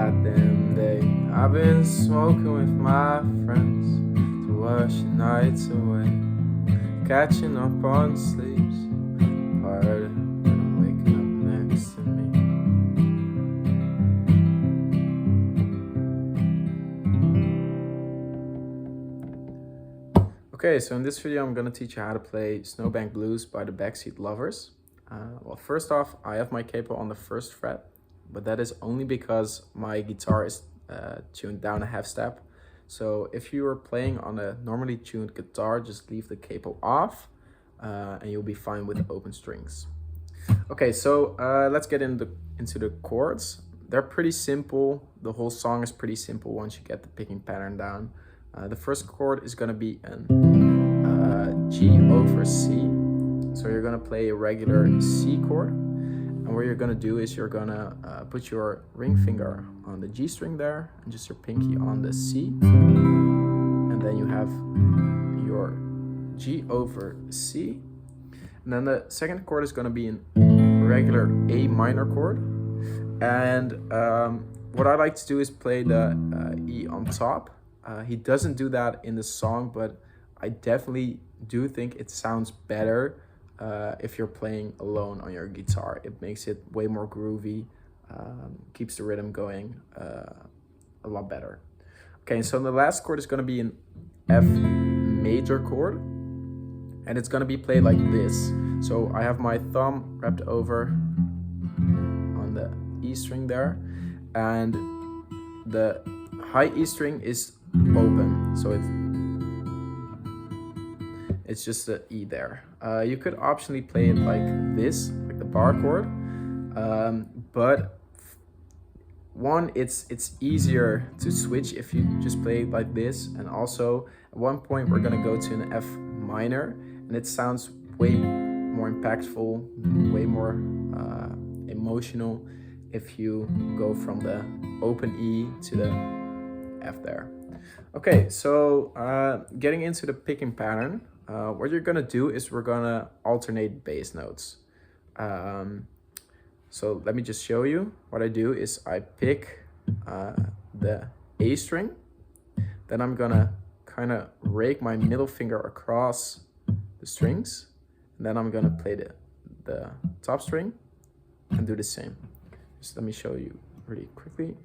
goddamn day. I've been smoking with my friends to wash the nights away, catching up on sleeps, harder than waking up next to me. Okay, so in this video I'm gonna teach you how to play Snowbank Blues by the Backseat Lovers. Well, first off, I have my capo on the 1st fret, but that is only because my guitar is tuned down a half step. So if you are playing on a normally tuned guitar, just leave the capo off and you'll be fine with open strings. Okay, so let's get into the chords. They're pretty simple. The whole song is pretty simple once you get the picking pattern down. The first chord is going to be an G over C. So you're going to play a regular C chord. And what you're going to do is you're going to put your ring finger on the G string there and just your pinky on the C. And then you have your G over C. And then the second chord is going to be a regular A minor chord. And what I like to do is play the E on top. He doesn't do that in the song, but I definitely do think it sounds better if you're playing alone on your guitar. It makes it way more groovy, keeps the rhythm going a lot better. Okay, so the last chord is going to be an F major chord, and it's going to be played like this. So I have my thumb wrapped over on the E string there, and the high E string is open, so it's just the E there. You could optionally play it like this, like the bar chord, but one, it's easier to switch if you just play it like this, and also at one point we're gonna go to an F minor, and it sounds way more impactful, way more emotional if you go from the open E to the F there. Okay, so getting into the picking pattern, what you're gonna do is we're gonna alternate bass notes. So let me just show you. What I do is I pick the A string, then I'm gonna kind of rake my middle finger across the strings, and then I'm gonna play the top string and do the same. Just let me show you really quickly.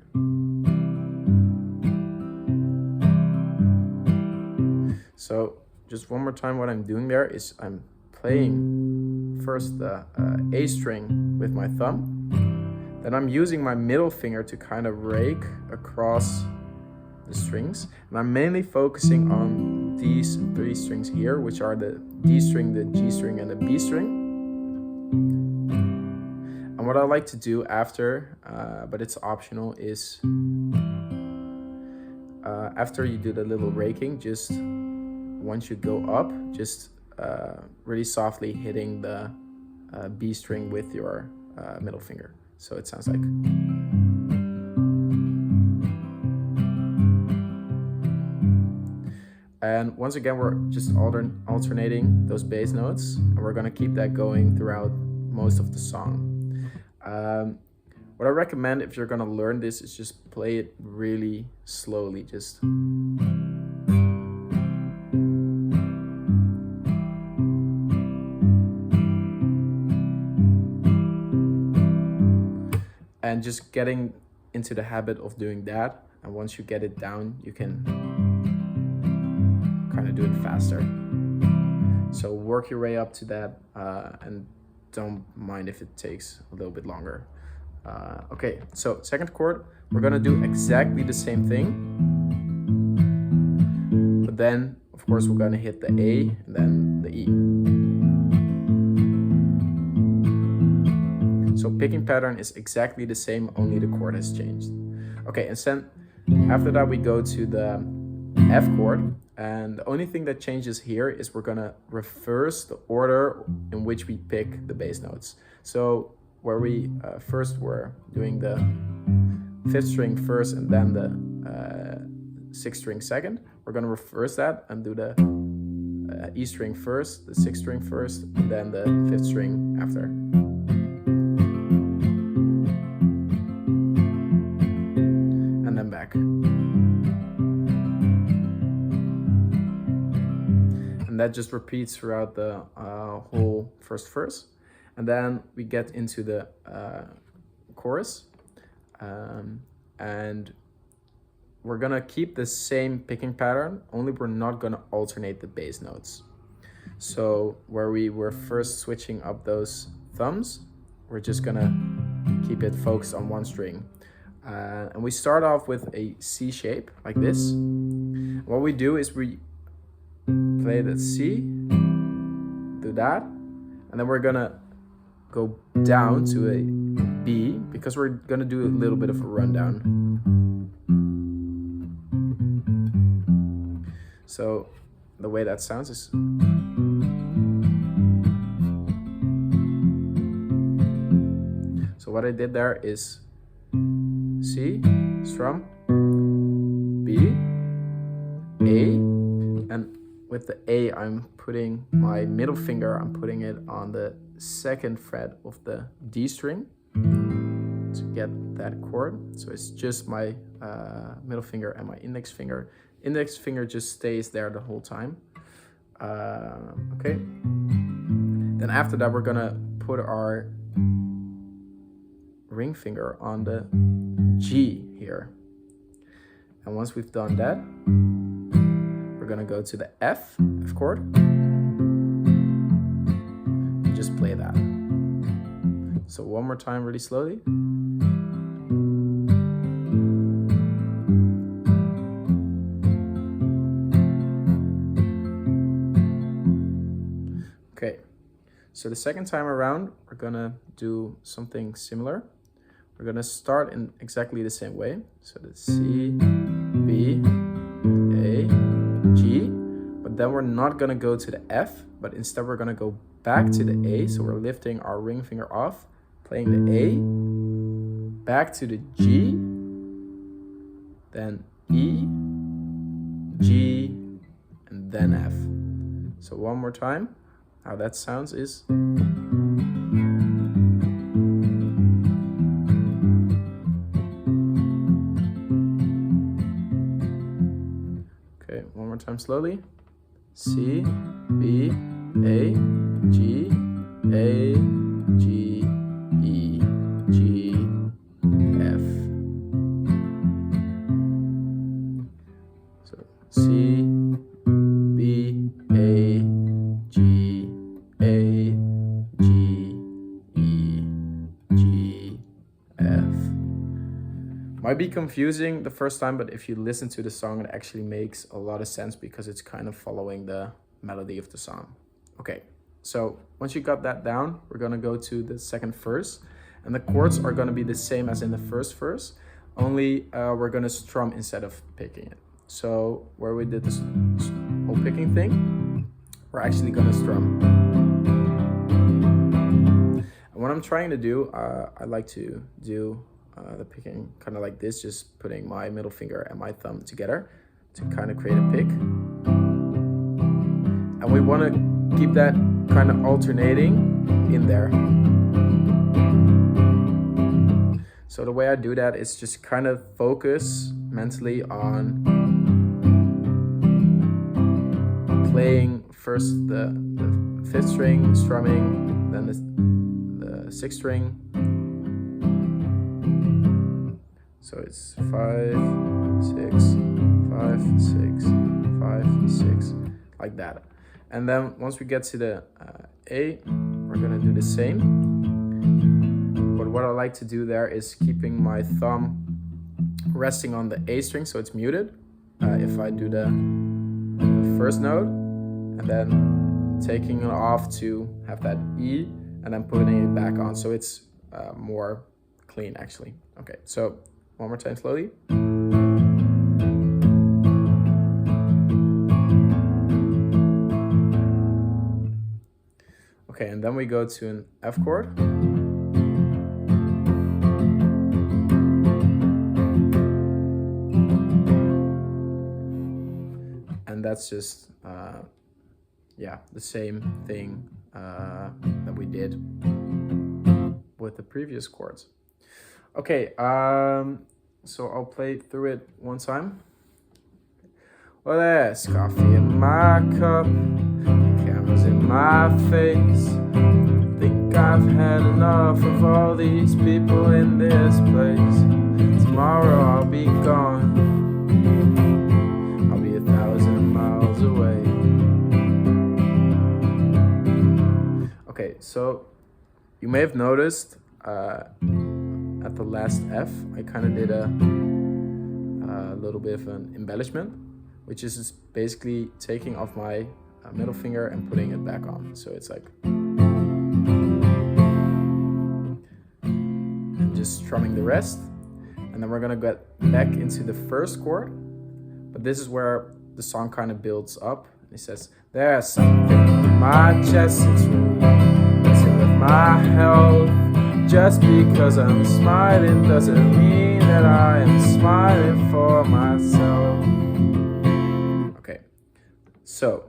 So just one more time, what I'm doing there is I'm playing first the A string with my thumb, then I'm using my middle finger to kind of rake across the strings, and I'm mainly focusing on these 3 strings here, which are the D string, the G string, and the B string. And what I like to do after, but it's optional, is after you do the little raking, just once you go up, just really softly hitting the B string with your middle finger. So it sounds like. And once again, we're just alternating those bass notes, and we're gonna keep that going throughout most of the song. What I recommend if you're gonna learn this is just play it really slowly, just and just getting into the habit of doing that. And once you get it down, you can kind of do it faster. So work your way up to that, and don't mind if it takes a little bit longer. Okay, so second chord, we're gonna do exactly the same thing, but then of course we're gonna hit the A and then the E. So picking pattern is exactly the same, only the chord has changed. Okay, and then after that we go to the F chord, and the only thing that changes here is we're gonna reverse the order in which we pick the bass notes. So where we first were doing the 5th string first and then the 6th string second, we're gonna reverse that and do the E string first, the 6th string first, and then the 5th string after. then back. And that just repeats throughout the whole first verse. And then we get into the chorus. And we're gonna keep the same picking pattern, only we're not gonna alternate the bass notes. So where we were first switching up those thumbs, we're just gonna keep it focused on one string. And we start off with a C shape, like this. What we do is we play the C, do that, and then we're gonna go down to a B, because we're gonna do a little bit of a rundown. So the way that sounds is... So what I did there is C, strum, B, A, and with the A I'm putting my middle finger, I'm putting it on the second fret of the D string to get that chord. So it's just my middle finger and my index finger. Index finger just stays there the whole time. Okay. Then after that, we're gonna put our ring finger on the G here. And once we've done that, we're gonna go to the F chord, and just play that. So one more time, really slowly. Okay, so the second time around, we're gonna do something similar. We're gonna start in exactly the same way. So the C, B, A, G, but then we're not gonna go to the F, but instead we're gonna go back to the A. So we're lifting our ring finger off, playing the A, back to the G, then E, G, and then F. So one more time. How that sounds is... Okay, one more time slowly. C, B, A, G, A, G, E, G, F. So C, B, A, G, A, G, E, G, F. Might be confusing the first time, but if you listen to the song, it actually makes a lot of sense because it's kind of following the melody of the song. Okay, so once you got that down, we're gonna go to the second verse, and the chords are gonna be the same as in the first verse, only we're gonna strum instead of picking it. So where we did this whole picking thing, we're actually gonna strum. And what I'm trying to do, I like to do the picking kind of like this, just putting my middle finger and my thumb together to kind of create a pick. And we want to keep that kind of alternating in there. So the way I do that is just kind of focus mentally on playing first the fifth string, strumming, then the sixth string. So it's 5, 6, 5, 6, 5, 6, like that. And then once we get to the A, we're gonna do the same. But what I like to do there is keeping my thumb resting on the A string, so it's muted. If I do the first note, and then taking it off to have that E, and then putting it back on, so it's more clean actually. Okay, so one more time slowly. Okay, and then we go to an F chord. And that's just, yeah, the same thing that we did with the previous chords. Okay, So I'll play through it one time. Well, there's coffee in my cup, cameras in my face. Think I've had enough of all these people in this place. Tomorrow I'll be gone, I'll be 1,000 miles away. Okay, so you may have noticed at the last F, I kind of did a little bit of an embellishment, which is just basically taking off my middle finger and putting it back on. So it's like, and just strumming the rest. And then we're gonna get back into the first chord, but this is where the song kind of builds up. It says, there's something in my chest, it's really messing with my health. Just because I'm smiling doesn't mean that I am smiling for myself. Okay, so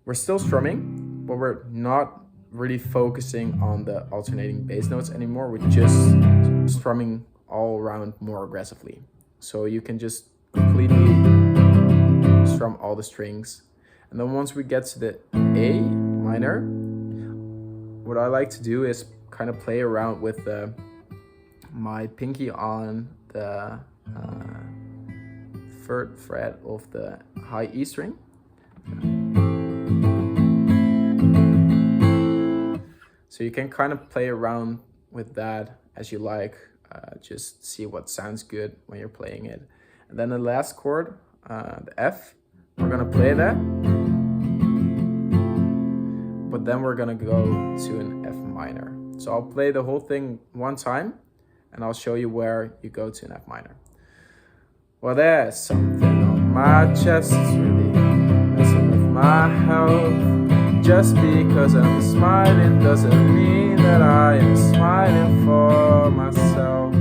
we're still strumming, but we're not really focusing on the alternating bass notes anymore. We're just strumming all around more aggressively. So you can just completely strum all the strings. And then once we get to the A minor, what I like to do is kind of play around with my pinky on the 3rd fret of the high E string. So you can kind of play around with that as you like, just see what sounds good when you're playing it. And then the last chord, the F, we're gonna play that, but then we're gonna go to an F minor. So I'll play the whole thing one time and I'll show you where you go to an F minor. Well, there's something on my chest, it's really messing with my health. Just because I'm smiling doesn't mean that I am smiling for myself.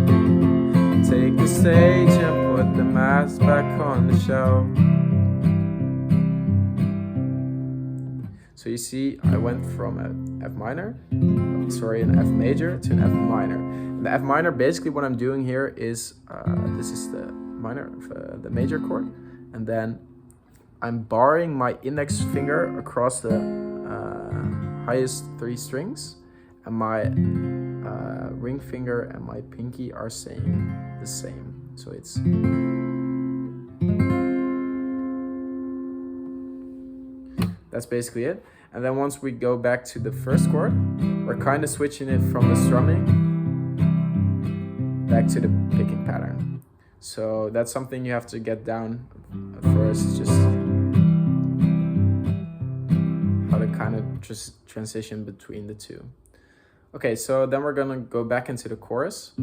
Take the stage and put the mask back on the shelf. So you see, I went from an F minor, an F major to an F minor. And the F minor, basically what I'm doing here is, this is the minor, the major chord, and then I'm barring my index finger across the highest 3 strings, and my ring finger and my pinky are saying the same. So it's, that's basically it. And then once we go back to the first chord, we're kind of switching it from the strumming back to the picking pattern. So that's something you have to get down at first, just how to kind of just transition between the two. Okay, so then we're gonna go back into the chorus.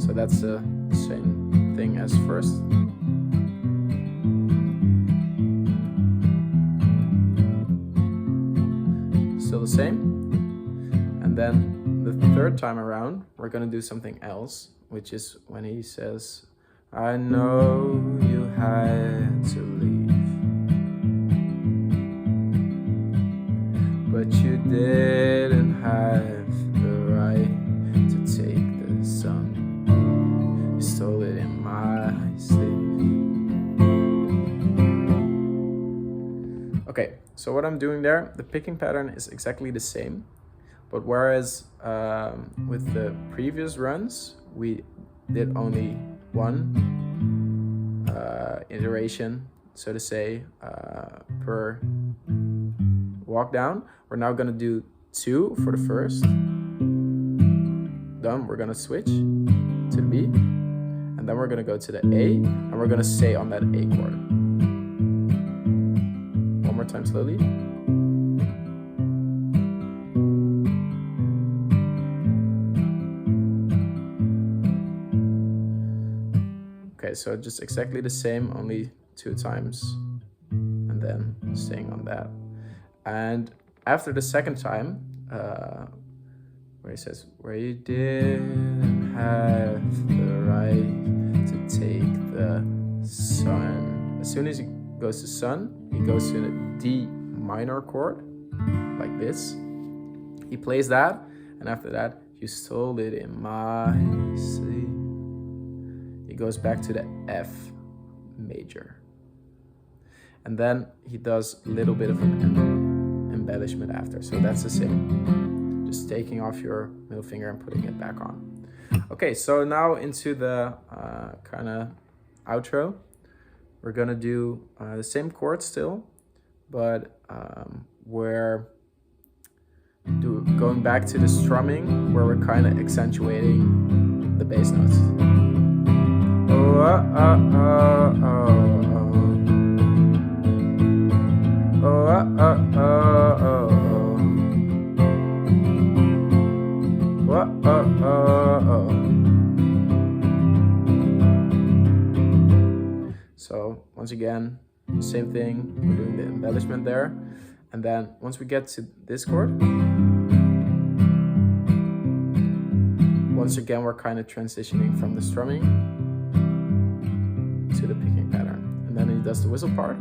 So that's the same thing as first. Still the same. And then the 3rd time around, we're gonna do something else, which is when he says, I know you had to leave, but you didn't have the right to take the sun. You stole it in my sleeve. Okay, so what I'm doing there, the picking pattern is exactly the same, but whereas with the previous runs, we did only one iteration, so to say, per walk down, we're now gonna do 2 for the first. Then we're gonna switch to the B, and then we're gonna go to the A, and we're gonna stay on that A chord. One more time slowly. Okay, so just exactly the same, only 2 times, and then staying on that. And after the 2nd time, where he says, where you didn't have the right to take the sun. As soon as he goes to sun, he goes to the D minor chord, like this. He plays that, and after that, You stole it in my sleep. He goes back to the F major. And then he does a little bit of an embellishment after. So that's the same. Just taking off your middle finger and putting it back on. Okay, so now into the kind of outro. We're gonna do the same chord still, but we're going back to the strumming where we're kind of accentuating the bass notes. Oh, So once again, same thing, we're doing the embellishment there. And then once we get to this chord, once again, we're kind of transitioning from the strumming to the picking pattern. And then he does the whistle part.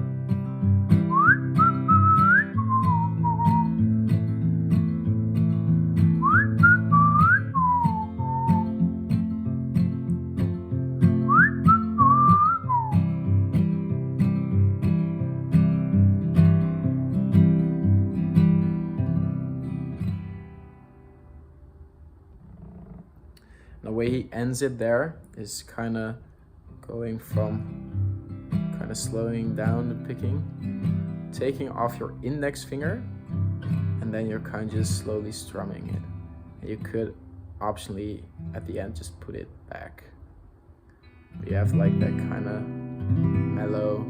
The way he ends it there is kind of going from kind of slowing down the picking, taking off your index finger, and then you're kind of just slowly strumming it. And you could optionally at the end just put it back. But you have like that kind of mellow,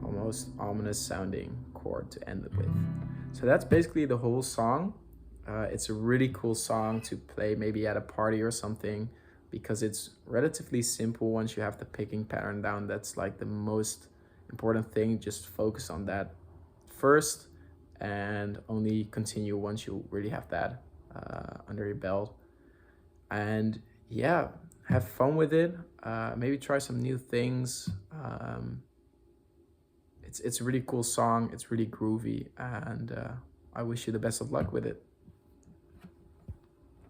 almost ominous sounding chord to end it with. So that's basically the whole song. It's a really cool song to play maybe at a party or something, because it's relatively simple once you have the picking pattern down. That's like the most important thing. Just focus on that first and only continue once you really have that under your belt. And yeah, have fun with it. Maybe try some new things. It's a really cool song. It's really groovy, and I wish you the best of luck with it.